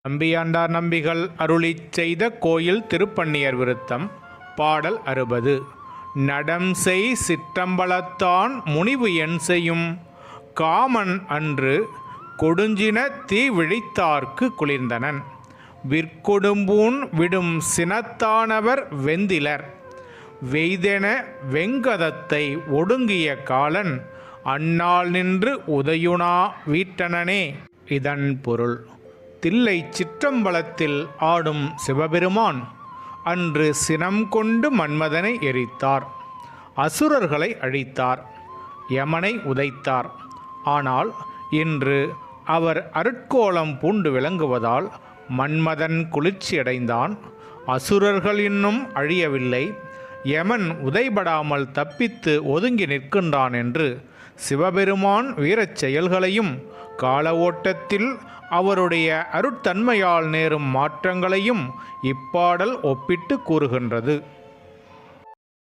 நம்பியாண்டார் நம்பிகள் அருளிச் செய்த கோயில் திருப்பன்னியர் விருத்தம். பாடல் 60. நடம்செய் சிற்றம்பலத்தான் முனிவு என் செய்யும் காமன் அன்று கொடுஞ்சின தீவிழித்தார்க்கு குளிர்ந்தனன் விற்கொடும்பூன் விடும் சினத்தானவர் வெந்திலர் வெய்தென வெங்கதத்தை ஒடுங்கிய காலன் அந்நாள் நின்று உதயுணா வீட்டனனே. இதன் பொருள்: தில்லை சிற்றம்பலத்தில் ஆடும் சிவபெருமான் அன்று சினம் கொண்டு மன்மதனை எரித்தார், அசுரர்களை அழித்தார், யமனை உதைத்தார். ஆனால் இன்று அவர் அருட்கோலம் பூண்டு விளங்குவதால் மன்மதன் குளிர்ச்சியடைந்தான், அசுரர்கள் இன்னும் அழியவில்லை, யமன் உதைபடாமல் தப்பித்து ஒதுங்கி நிற்கின்றான் என்று சிவபெருமான் வீரச் செயல்களையும் கால ஓட்டத்தில் அவருடைய அருட்தன்மையால் நேரும் மாற்றங்களையும் இப்பாடல் ஒப்பிட்டு கூறுகின்றது.